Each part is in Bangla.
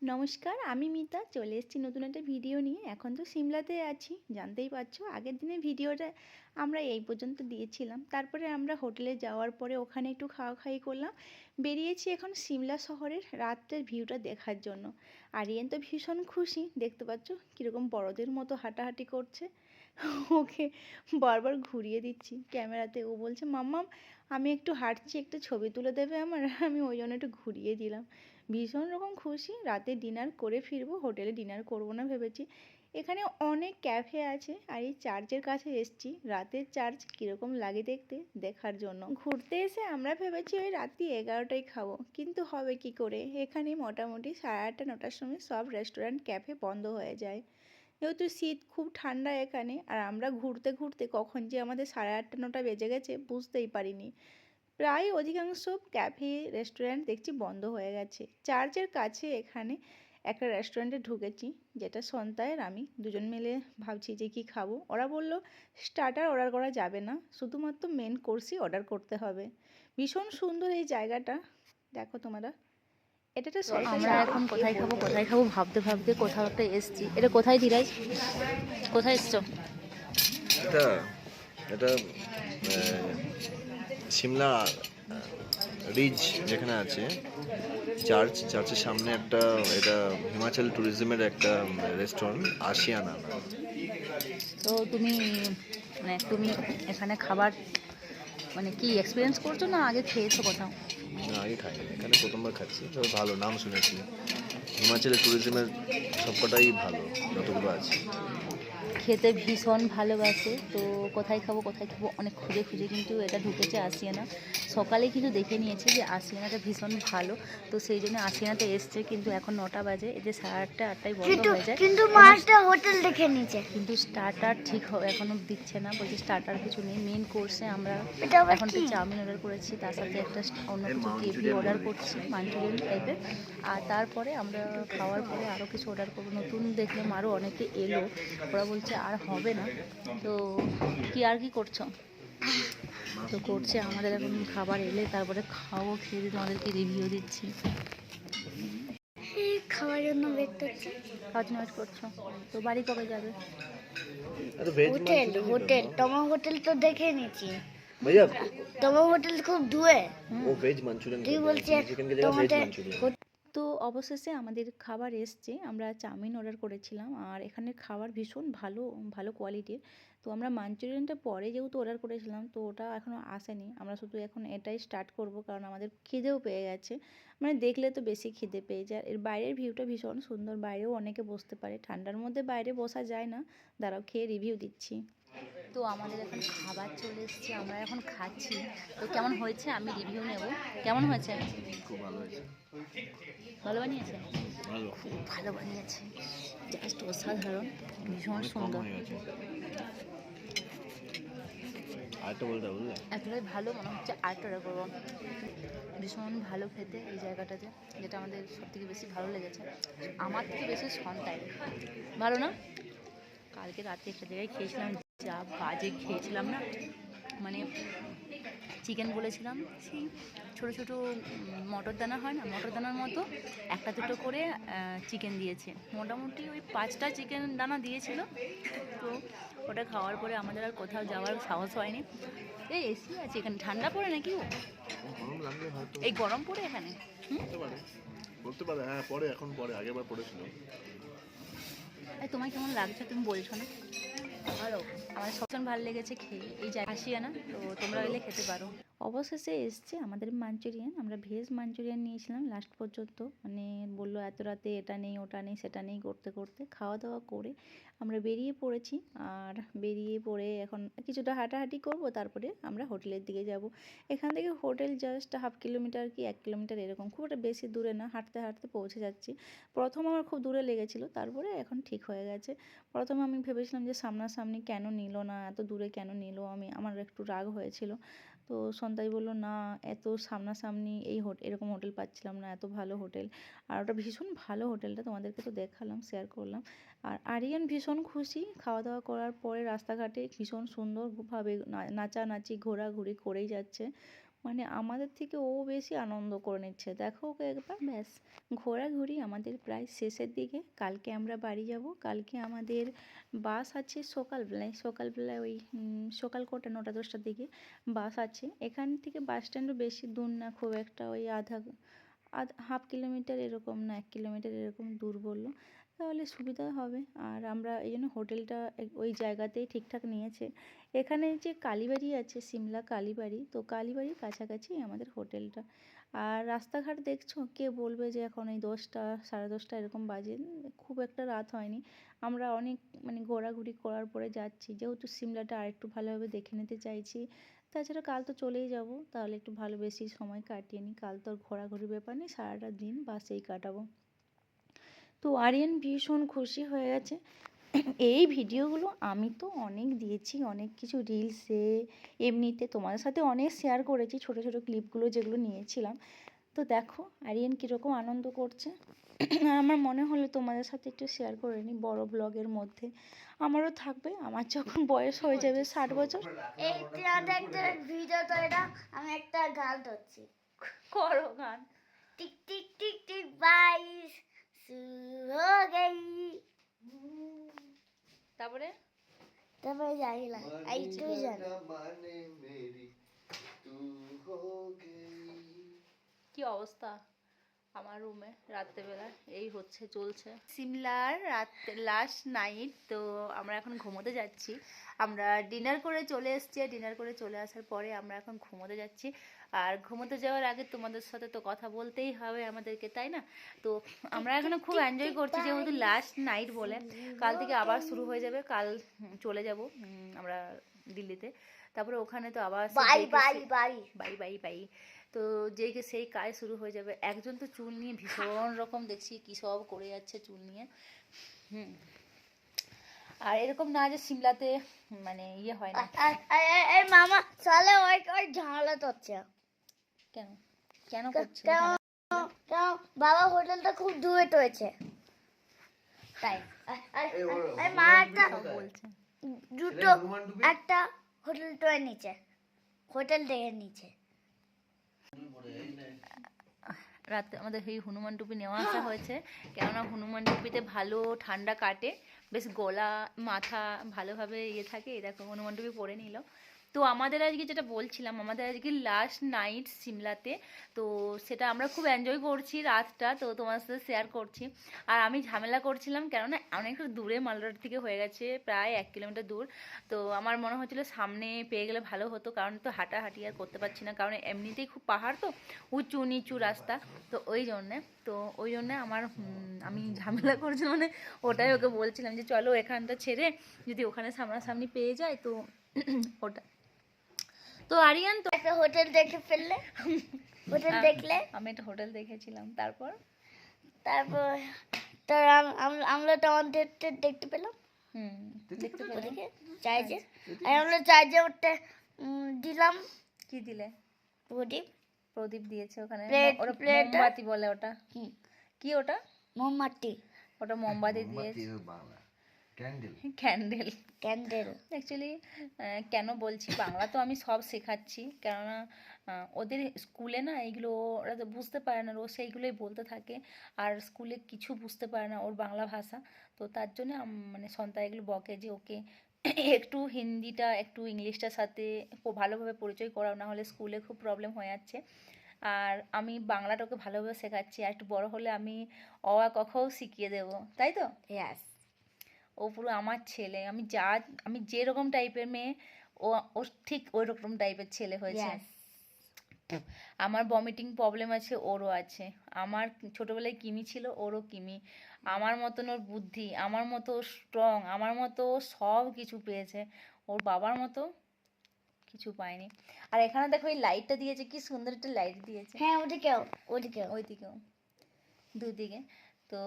নমস্কার, আমি মিতা চলে এসেছি নতুন একটা ভিডিও নিয়ে। এখন তো সিমলাতে আছি, জানতেই পারছো। আগের দিনের ভিডিওটা আমরা এই পর্যন্ত দিয়েছিলাম। তারপরে আমরা হোটেলে যাওয়ার পরে ওখানে একটু খাওয়া খাওয়ি করলাম। বেরিয়েছি এখন সিমলা শহরের রাত্রের ভিউটা দেখার জন্য। আরিয়ান তো ভীষণ খুশি, দেখতে পাচ্ছ কীরকম বড়দের মতো হাঁটাহাঁটি করছে। ওকে বারবার ঘুরিয়ে দিচ্ছি ক্যামেরাতে। ও বলছে মাম্মাম আমি একটু হাঁটছি, একটু ছবি তুলে দেবে আমার। আমি ওই জন্য একটু ঘুরিয়ে দিলাম। ভীষণ রকম খুশি। রাতে ডিনার করে ফিরবো, হোটেলে ডিনার করবো না ভেবেছি। এখানে অনেক ক্যাফে আছে আর এই চার্চের কাছে এসছি। রাতের চার্চ কীরকম লাগে দেখতে, দেখার জন্য ঘুরতে এসে আমরা ভেবেছি ওই রাত্রি 11টায় খাবো, কিন্তু হবে কি করে, এখানে মোটামুটি 8:30 9টার সময় সব রেস্টুরেন্ট ক্যাফে বন্ধ হয়ে যায়। যেহেতু শীত, খুব ঠান্ডা এখানে, আর আমরা ঘুরতে ঘুরতে কখন যে আমাদের 8:30 9টা বেজে গেছে বুঝতেই পারিনি। প্রায় অধিকাংশ ক্যাফে রেস্টুরেন্ট দেখছি বন্ধ হয়ে গেছে। চার্চের কাছে এখানে একটা রেস্টুরেন্টে ঢুকেছি, যেটা সন্তায়ের আমি দুজন মিলে ভাবছি যে কি খাবো। ওরা বলল স্টার্টার অর্ডার করা যাবে না, শুধুমাত্র মেন কোর্সই অর্ডার করতে হবে। ভীষণ সুন্দর এই জায়গাটা, দেখো তোমরা। এটা একটা আমরা এখন কোথায় খাবো ভাবতে ভাবতে কোথাও একটা এসছি। এটা কোথায় ধীরাজ, কোথায় এসছো? এটা এটা সিমলা রিজ যেখানে আছে চার্চের সামনে একটা, এটা হিমাচল ট্যুরিজমের একটা রেস্টুরেন্ট, আশিয়ানা নাম। তো তুমি তুমি এখানে খাবার কি এক্সপিরিয়েন্স করছো না আগে খেয়েছো কোথাও? না, আগে খাইনি, এখানে প্রথমবার খাচ্ছি। তবে ভালো, নাম শুনেছি। হিমাচলের ট্যুরিজমের সবকটাই ভালো যতগুলো আছে। খেতে ভীষণ ভালোবাসে। তো কোথায় খাবো অনেক খুঁজে খুঁজে কিন্তু এটা ঢুকেছে আশিয়ানা। সকালে কিন্তু দেখে নিয়েছে যে আশিয়ানাটা ভীষণ ভালো, তো সেই জন্য আশিয়ানাতে এসছে। কিন্তু এখন 9টা বাজে, এতে 8:30 9টায় বন্ধ হয়ে যায়। কিন্তু মাছটা হোটেল দেখে নিচে, কিন্তু স্টার্টার ঠিক এখনও দিচ্ছে না, বলছে স্টার্টার কিছু নেই। মেন কোর্সে আমরা এখন তো চাউমিন অর্ডার করেছি, তার সাথে একটা অন্য কিছু কেপি অর্ডার করছি, মাঞ্চুরিয়ান টাইপের। আর তারপরে আমরা খাওয়ার পরে আরও কিছু অর্ডার করবো। নতুন দেখলাম আরও অনেকে এলো, ওরা বলছে আর হবে না। তো কি করছো? তো করছে আমাদের এখন খাবার এলে তারপরে খাবো, খেয়ে দিয়ে তোমাদেরকে রিভিউ দিচ্ছি। খাওয়ার জন্য ওয়েট করছি। খাওয়ার জন্য ওয়েট করছো? তো বাড়ি কবে যাবে? হোটেল তোমার হোটেল তো দেখে নিয়েছি। भैया তোমার হোটেল খুব দূরে। वो वेज मंचूरियन তুই বলছি चिकन की जगह वेज मंचूरियन। তো অবশেষে আমাদের খাবার এসছে। আমরা চাউমিন অর্ডার করেছিলাম, আর এখানের খাবার ভীষণ ভালো, ভালো কোয়ালিটির। তো আমরা মাঞ্চুরিয়ানটা পরে যেহেতু অর্ডার করেছিলাম, তো ওটা এখনও আসেনি। আমরা শুধু এখন এটাই স্টার্ট করব, কারণ আমাদের খিদেও পেয়ে গেছে। মানে দেখলে তো বেশি খিদে পেয়ে যায়। এর বাইরের ভিউটা ভীষণ সুন্দর, বাইরেও অনেকে বসতে পারে। ঠান্ডার মধ্যে বাইরে বসা যায় না। দাঁড়াও খেয়ে রিভিউ দিচ্ছি। তো আমাদের এখন খাবার চলে এসেছে, আমরা এখন খাচ্ছি। তো কেমন হয়েছে আমি রিভিউ নেব। কেমন হয়েছে? খুব ভালো হয়েছে। ভালো বানিয়েছে? ভালো, খুব ভালো বানিয়েছে, জাস্ট অসাধারণ, ভীষণ সুন্দর। আরেকটা বলতে বুঝলে, এতটাই ভালো মনে হচ্ছে আরেকটা অর্ডার করবো। ভীষণ ভালো খেতে এই জায়গাটাতে, যেটা আমাদের সবথেকে বেশি ভালো লেগেছে। আমার থেকে বেশি সন্তায় ভালো না। কালকে রাতে একটা জায়গায় খেয়েছিলাম, যা বাজে খেয়েছিলাম না। মানে চিকেন বলেছিলাম, সেই ছোটো ছোটো মটর দানা হয় না, মটর দানার মতো একটা দুটো করে চিকেন দিয়েছে। মোটামুটি ওই 5টা চিকেন দানা দিয়েছিল। তো ওটা খাওয়ার পরে আমাদের আর কোথাও যাওয়ার সাহস হয়নি। এই এসি আছে এখানে, ঠান্ডা পড়ে নাকি ও? গরম লাগলে হয়তো এই গরম পড়ে এখানে? বলতে পারে, হ্যাঁ পরে, এখন পরে, আগেরবার পড়েছিল। এই তোমার কেমন লাগছে তুমি বলছো না? ভালো, আমার সবসময় ভালো লেগেছে খেয়ে এই জায়গা আসিয়া না, তো তোমরা এলে খেতে পারো। অবশেষে এসছে আমাদের মাঞ্চুরিয়ান। আমরা ভেজ মাঞ্চুরিয়ান নিয়েছিলাম লাস্ট পর্যন্ত। মানে বললো এত রাতে এটা নেই ওটা নেই সেটা নেই করতে করতে খাওয়া দাওয়া করে আমরা বেরিয়ে পড়েছি। আর বেরিয়ে পড়ে এখন কিছুটা হাঁটাহাঁটি করব, তারপরে আমরা হোটেলের দিকে যাব। এখান থেকে হোটেল জাস্ট 1/2 কিলোমিটার কি 1 কিলোমিটার এরকম, খুব একটা বেশি দূরে না, হাঁটতে হাঁটতে পৌঁছে যাচ্ছি। প্রথম আমার খুব দূরে লেগেছিলো, তারপরে এখন ঠিক হয়ে গেছে। প্রথমে আমি ভেবেছিলাম যে সামনাসামনি কেন নিল না, এত দূরে কেন নিল, আমার একটু রাগ হয়েছিল। তো সন্তাই বলল না, এত সামনাসামনি এরকম হোটেল পাচ্ছিলাম না, এত ভালো হোটেল। আর ওটা ভীষণ ভালো হোটেলটা, তোমাদেরকে তো দেখালাম, শেয়ার করলাম। আর আরিয়ান ভীষণ খুশি। খাওয়া দাওয়া করার পরে রাস্তাঘাটে ভীষণ সুন্দরভাবে নাচানাচি ঘোরাঘুরি করেই যাচ্ছে। মানে আমাদের থেকে ও বেশি আনন্দ করে নিচ্ছে। দেখো ওকে একবার। ব্যাস, ঘোরাঘুরি আমাদের প্রায় শেষের দিকে। কালকে আমরা বাড়ি যাব। কালকে আমাদের বাস আছে সকালবেলায় ওই সকাল কটা 9টা-10টার দিকে বাস আছে। এখান থেকে বাস স্ট্যান্ডও বেশি দূর না খুব একটা, ওই হাফ কিলোমিটার এরকম, না 1 কিলোমিটার এরকম দূর বললো। তাহলে সুবিধা হবে। আর আমরা এই জন্য হোটেলটা ওই জায়গাতেই ঠিকঠাক নিয়েছে। এখানে যে কালীবাড়ি আছে, সিমলা কালীবাড়ি, তো কালীবাড়ির কাছাকাছি আমাদের হোটেলটা। আর রাস্তাঘাট দেখছো, কে বলবে যে এখন এই 10টা 10:30 এরকম বাজে, খুব একটা রাত হয়নি। আমরা অনেক মানে ঘোরাঘুরি করার পরে যাচ্ছি, যেহেতু সিমলাটা আরেকটু ভালোভাবে দেখে নিতে চাইছি। তাছাড়া কাল তো চলেই যাব, তাহলে একটু ভালো বেশি সময় কাটিয়ে নিই। কাল তো আর ঘোরাঘুরির ব্যাপার নেই, সারাটা দিন বাসেই কাটাবো। তো আরিয়ান ভীষণ খুশি হয়ে গেছে। এই ভিডিওগুলো আমি তো অনেক দিয়েছি, অনেক কিছু রিলসে, এমনিতে তোমাদের সাথে অনেক শেয়ার করেছি, ছোট ছোট ক্লিপগুলো যেগুলো নিয়েছিলাম। তো দেখো আরিয়ান কীরকম আনন্দ করছে। আর আমার মনে হলো তোমাদের সাথে একটু শেয়ার করে নিই বড় ব্লগের মধ্যে। আমারও থাকবে, আমার যখন বয়স হয়ে যাবে 60 বছর। এই একটা ভিডিও তো এটা, আমি একটা গান ধরছি। করো গান। টিক টিক টিক টিক বাইশ শুরু হো গই। তারপরে তারপরে জানি না, এইটুকুই জানি। কি অবস্থা আমার রুমে রাত্রেবেলা, এই হচ্ছে চলছে সিমলার রাত লাস্ট নাইট। তো আমরা এখন ঘুমোতে যাচ্ছি। আমরা ডিনার করে চলে এসেছি, ডিনার করে চলে আসার পরে আমরা এখন ঘুমোতে যাচ্ছি। আর ঘুমোতে যাওয়ার আগে তোমাদের সাথে তো কথা বলতেই হবে আমাদেরকে, তাই না? তো আমরা এখনো খুব এনজয় করছি, যেহেতু লাস্ট নাইট বলে। কাল থেকে আবার শুরু হয়ে যাবে। কাল চলে যাব আমরা দিল্লিতে। তারপরে ওখানে তো আবার bye bye bye bye bye bye. তো যেই সেই কাজ শুরু হয়ে যাবে। একজন তো চুল নিয়ে ভীষণ রকম দেখছি কী সব করে যাচ্ছে চুল নিয়ে। আর এরকম না যে সিমলাতে মানে ইয়ে হয় না। এই মামা চলে ওই ওই ঝামেলা করছে। কেন কেন করছে? কেন বাবা হোটেলটা খুব দূরে রয়েছে তাই। এই মা একটা বলছে দুটো একটা হোটেল টয় নিচে, হোটেল দেখে নিচে। রাতে আমাদের এই হনুমান টুপি নেওয়া আসা হয়েছে, কেননা হনুমান টুপিতে ভালো ঠান্ডা কাটে, বেশ গলা মাথা ভালোভাবে ইয়ে থাকে। এই দেখো হনুমান টুপি পরে নিল। তো আমাদের আজকে যেটা বলছিলাম, আমাদের আজকে লাস্ট নাইট সিমলাতে। তো সেটা আমরা খুব এনজয় করছি রাতটা, তো তোমার সাথে শেয়ার করছি। আর আমি ঝামেলা করছিলাম, কেননা অনেকটা দূরে মালদার থেকে হয়ে গেছে, প্রায় 1 কিলোমিটার দূর। তো আমার মনে হচ্ছিলো সামনে পেয়ে গেলে ভালো হতো, কারণ তো হাঁটাহাঁটি আর করতে পারছি না, কারণ এমনিতেই খুব পাহাড়, তো উঁচু নিচু রাস্তা। তো ওই জন্যে আমি ঝামেলা করছি, মানে ওটাই ওকে বলছিলাম যে চলো এখানটা ছেড়ে যদি ওখানে সামনাসামনি পেয়ে যায় তো ওটা। তো আরিয়ান তো একটা হোটেল দেখে ফেললে, হোটেল দেখলে আমি একটা হোটেল দেখেছিলাম। তারপর তার আমরা তো আমাদের দেখতে পেলাম দেখতে পেলে ওদিকে চার্জে। আর আমরা চার্জে উঠতে দিলাম। কি দিলে? প্রদীপ দিয়েছে ওখানে। প্লেট মোমবাতি বলে ওটা। কি ওটা? মোমবাতি। ওটা মোমবাতি দিয়েছে, ক্যান্ডেল। অ্যাকচুয়ালি কেন বলছি, বাংলা তো আমি সব শেখাচ্ছি, কেননা ওদের স্কুলে না এইগুলো ওরা তো বুঝতে পারে না, রোজ সেইগুলোই বলতে থাকে। আর স্কুলে কিছু বুঝতে পারে না ওর বাংলা ভাষা। তো তার জন্য মানে সন্তান এগুলো বকে যে ওকে একটু হিন্দিটা একটু ইংলিশটার সাথে ভালোভাবে পরিচয় করাও, না হলে স্কুলে খুব প্রবলেম হয়ে যাচ্ছে। আর আমি বাংলাটা ওকে ভালোভাবে শেখাচ্ছি, আর একটু বড় হলে আমি অ আ ক খও শিখিয়ে দেবো, তাই তো? ইয়েস। ও পুরো আমার ছেলে। আমি যেরকম টাইপের মেয়ে, ও ঠিক ওই রকম টাইপের ছেলে হয়েছে। আমার ভমিটিং প্রবলেম আছে, ওরও আছে। আমার ছোটবেলায় কিমি ছিল, ওরও কিমি। আমার মতন ওর বুদ্ধি, আমার মতো স্ট্রং, আমার মতো সব কিছু পেয়েছে। ওর বাবার মতো কিছু পায়নি। আর এখানে দেখো এই লাইটটা দিয়েছে, কি সুন্দর একটা লাইট দিয়েছে। হ্যাঁ ওইদিকেও দুদিকে। তো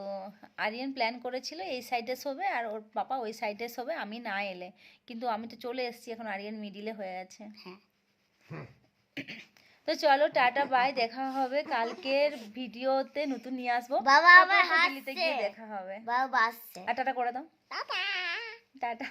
আরিয়ান প্ল্যান করেছিল এই সাইডে শোবে আর ওর পাপা ওই সাইডে শোবে আমি না এলে, কিন্তু আমি তো চলে এসেছি, এখন আরিয়ান মিডিলে হয়ে গেছে। হ্যাঁ। তো চলো টাটা বাই, দেখা হবে কালকের ভিডিওতে, নতুন নিয়ে আসবো। বাবা তারপরে আমার তো দিল্লিতে গিয়ে হাসছে। দেখা হবে। বাবা আসছে। আর টাটা করে দাও। টাটা। টাটা।